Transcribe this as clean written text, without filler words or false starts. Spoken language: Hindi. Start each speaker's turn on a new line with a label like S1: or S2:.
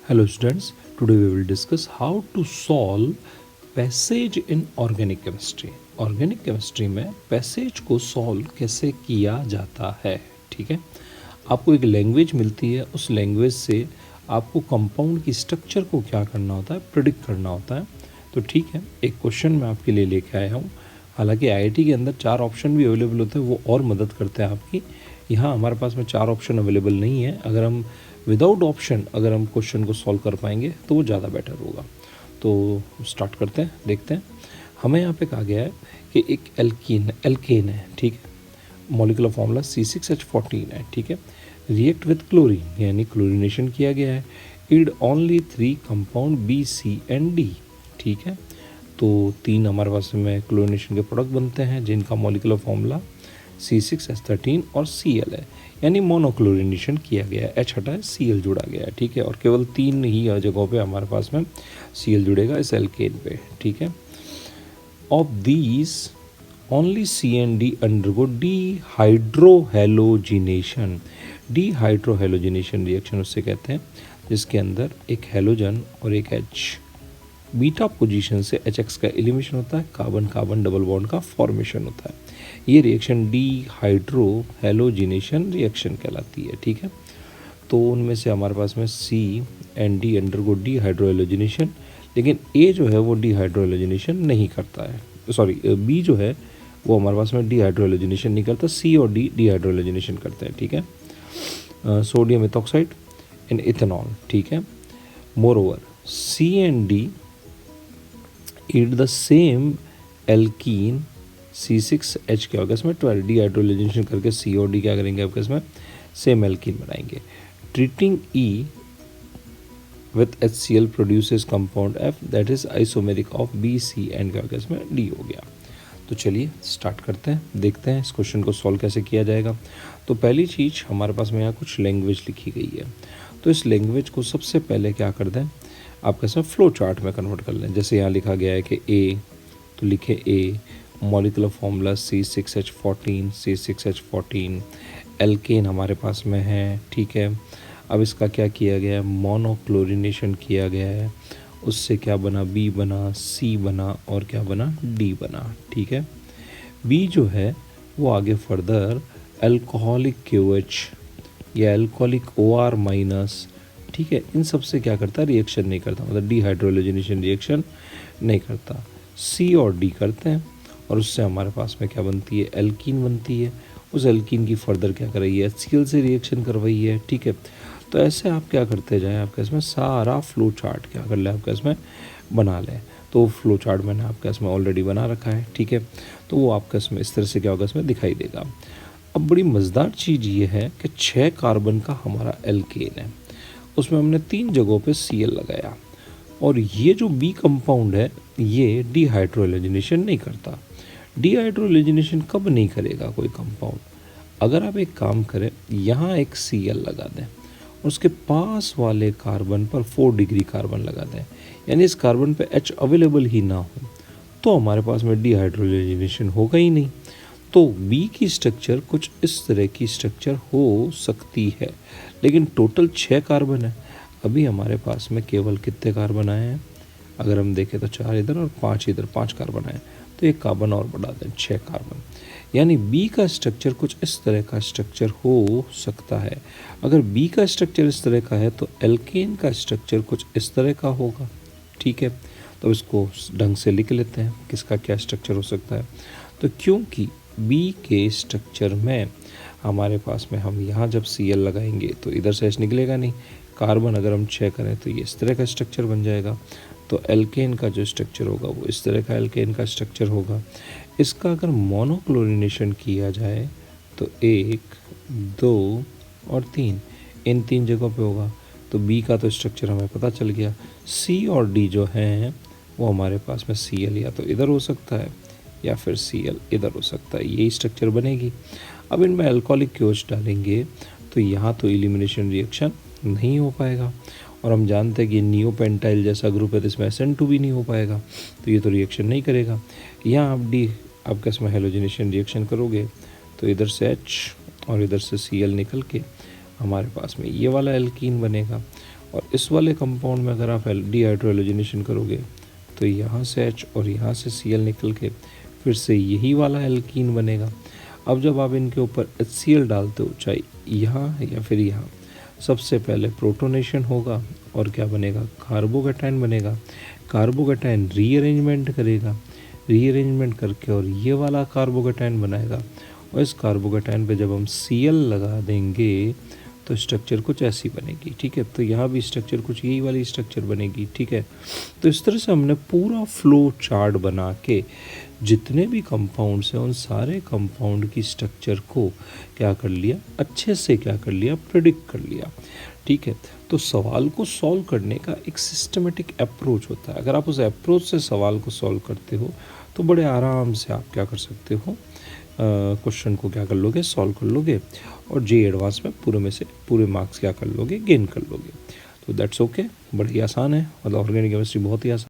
S1: Hello students, today we will discuss how to solve passage in organic chemistry. Organic chemistry में passage को solve कैसे किया जाता है, ठीक है। आपको एक लैंग्वेज मिलती है, उस लैंग्वेज से आपको कंपाउंड की स्ट्रक्चर को क्या करना होता है, प्रिडिक्ट करना होता है। तो ठीक है, एक क्वेश्चन मैं आपके लिए लेके आया हूँ। हालांकि आईआईटी के अंदर 4 ऑप्शन भी अवेलेबल होते हैं, वो और मदद करते हैं आपकी। यहाँ हमारे पास में 4 ऑप्शन अवेलेबल नहीं है। अगर हम विदाउट ऑप्शन अगर हम क्वेश्चन को सॉल्व कर पाएंगे तो वो ज़्यादा बेटर होगा। तो स्टार्ट करते हैं, देखते हैं। हमें यहाँ पे कहा गया है कि एक एल्केन है, ठीक है। मॉलिक्यूलर फॉर्मूला C6H14 है, ठीक है। रिएक्ट विथ क्लोरीन यानी क्लोरीनेशन किया गया है। It only 3 compound B, C and D, ठीक है। तो 3 हमारे पास में क्लोरीनेशन के प्रोडक्ट बनते हैं जिनका मॉलिक्यूलर फॉर्मूला C6H13 और Cl है, यानी मोनोक्लोरिनेशन किया गया है। H हटा है, Cl जुड़ा गया है, ठीक है। और केवल 3 ही जगहों पे हमारे पास में Cl जुड़ेगा इस एल्केन पे, ठीक है। Of these only C and D undergo dehydrohalogenation. Dehydrohalogenation reaction उससे कहते हैं जिसके अंदर एक हेलोजन और एक H बीटा पोजीशन से HX का एलिमिनेशन होता है, कार्बन कार्बन डबल बॉन्ड का फॉर्मेशन होता है। ये रिएक्शन डीहाइड्रोहेलोजिनेशन रिएक्शन कहलाती है, ठीक है। तो उनमें से हमारे पास में C and D undergo dehydrohalogenation, लेकिन A जो है वो डीहाइड्रोहेलोजिनेशन नहीं करता है। सॉरी, B जो है वो हमारे पास में डीहाइड्रोहेलोजिनेशन नहीं करता, C और D डीहाइड्रोहेलोजिनेशन करते हैं, ठीक है। सोडियम इथॉक्साइड इन इथेनॉल, ठीक है। Moreover C and D eat the same alkene C6H क्या होगा इसमें 12 डीहाइड्रोजिनेशन करके C और D क्या करेंगे आपके इसमें सेम एल्कीन बनाएंगे। Treating E with HCl produces compound F that is isomeric of B, C and क्या होगा इसमें D हो गया। तो चलिए स्टार्ट करते हैं, देखते हैं इस क्वेश्चन को सॉल्व कैसे किया जाएगा। तो पहली चीज़ हमारे पास में यहाँ कुछ लैंग्वेज लिखी गई है, तो इस लैंग्वेज को सबसे पहले क्या कर दें, आप कैसे फ्लो चार्ट में कन्वर्ट कर लें। जैसे यहाँ लिखा गया है कि A, तो लिखे A, molecular formula C6H14 alkene हमारे पास में है, ठीक है। अब इसका क्या किया गया है, मोनोक्लोरिनेशन किया गया है, उससे क्या बना, B बना, C बना और क्या बना, D बना, ठीक है। B जो है वो आगे फर्दर अल्कोहलिक KOH या अल्कोहलिक OR माइनस, ठीक है, इन सब से क्या करता है, रिएक्शन नहीं करता, मतलब डीहाइड्रोजिनेशन रिएक्शन नहीं करता। C और D करते हैं और उससे हमारे पास में क्या बनती है, एल्कीन बनती है। उस एल्कीन की फर्दर क्या कर रही है, HCl से रिएक्शन कर रही है, ठीक है। तो ऐसे आप क्या करते जाएं, आपके इसमें सारा फ्लो चार्ट क्या कर ले, आपके इसमें बना लें। तो फ्लो चार्ट मैंने आपके इसमें ऑलरेडी बना रखा है, ठीक है। तो वो आपका इसमें इस तरह से क्या होगा, इसमें दिखाई देगा। अब बड़ी मज़ेदार चीज़ ये है कि 6 कार्बन का हमारा एल्केन है, उसमें हमने 3 जगहों पे Cl लगाया, और ये जो B कंपाउंड है ये डीहाइड्रोजिनेशन नहीं करता। डीहाइड्रोजिनेशन कब नहीं करेगा कोई कंपाउंड, अगर आप एक काम करें, यहाँ एक Cl लगा दें, उसके पास वाले कार्बन पर 4 डिग्री कार्बन लगा दें, यानी इस कार्बन पे H अवेलेबल ही ना हो, तो हमारे पास में डीहाइड्रोजिनेशन होगा ही नहीं। तो B की स्ट्रक्चर कुछ इस तरह की स्ट्रक्चर हो सकती है, लेकिन टोटल 6 कार्बन है। अभी हमारे पास में केवल कितने कार्बन आए हैं, अगर हम देखें तो 4 इधर और 5 इधर, 5 कार्बन आए, तो एक कार्बन और बढ़ा दें, 6 कार्बन। यानी B का स्ट्रक्चर कुछ इस तरह का स्ट्रक्चर हो सकता है। अगर B का स्ट्रक्चर इस तरह का है तो एल्केन का स्ट्रक्चर कुछ इस तरह का होगा, ठीक है। तो इसको ढंग से लिख लेते हैं किसका क्या स्ट्रक्चर हो सकता है। तो क्योंकि B के स्ट्रक्चर में हमारे पास में हम यहाँ जब Cl लगाएंगे तो इधर से H निकलेगा नहीं, कार्बन अगर हम 6 करें तो ये इस तरह का स्ट्रक्चर बन जाएगा। तो एल्केन का जो स्ट्रक्चर होगा वो इस तरह का एल्केन का स्ट्रक्चर होगा। इसका अगर मोनोक्लोरिनेशन किया जाए तो 1, 2 और 3, इन 3 जगहों पे होगा। तो B का तो स्ट्रक्चर हमें पता चल गया। C और D जो हैं वो हमारे पास में Cl या तो इधर हो सकता है या फिर Cl इधर हो सकता है, यही स्ट्रक्चर बनेगी। अब इनमें अल्कोहलिक KOH डालेंगे तो यहाँ तो एलिमिनेशन रिएक्शन नहीं हो पाएगा, और हम जानते हैं कि नियोपेंटाइल जैसा ग्रुप है तो इसमें SN2 भी नहीं हो पाएगा, तो ये तो रिएक्शन नहीं करेगा। यहाँ आप D आपका इसमें हेलोजिनेशन रिएक्शन करोगे तो इधर से H और इधर से Cl निकल के हमारे पास में ये वाला एल्कीन बनेगा, और इस वाले कंपाउंड में अगर आप डीहाइड्रोजनेशन करोगे तो यहाँ से H और यहाँ से Cl निकल के फिर से यही वाला एल्कीन बनेगा। अब जब आप इनके ऊपर HCl डालते हो, चाहे यहाँ या फिर यहाँ, सबसे पहले प्रोटोनेशन होगा और क्या बनेगा, कार्बोकैटायन बनेगा। कार्बोकैटायन रीअरेंजमेंट करेगा, रीअरेंजमेंट करके और ये वाला कार्बोकैटायन बनाएगा। और इस कार्बोकैटायन पे जब हम Cl लगा देंगे तो स्ट्रक्चर कुछ ऐसी बनेगी, ठीक है। तो यहाँ भी स्ट्रक्चर कुछ यही वाली स्ट्रक्चर बनेगी, ठीक है। तो इस तरह से हमने पूरा फ्लो चार्ट बना के जितने भी कंपाउंड्स हैं उन सारे कंपाउंड की स्ट्रक्चर को क्या कर लिया, अच्छे से क्या कर लिया, प्रेडिक्ट कर लिया, ठीक है। तो सवाल को सॉल्व करने का एक सिस्टमेटिक अप्रोच होता है। अगर आप उस अप्रोच से सवाल को सॉल्व करते हो तो बड़े आराम से आप क्या कर सकते हो, क्वेश्चन को क्या कर लोगे, सॉल्व कर लोगे और जे एडवांस में पूरे मार्क्स क्या कर लोगे, गेन कर लोगे। तो दैट्स ओके, बड़ी आसान है, मतलब ऑर्गेनिक केमिस्ट्री बहुत ही आसान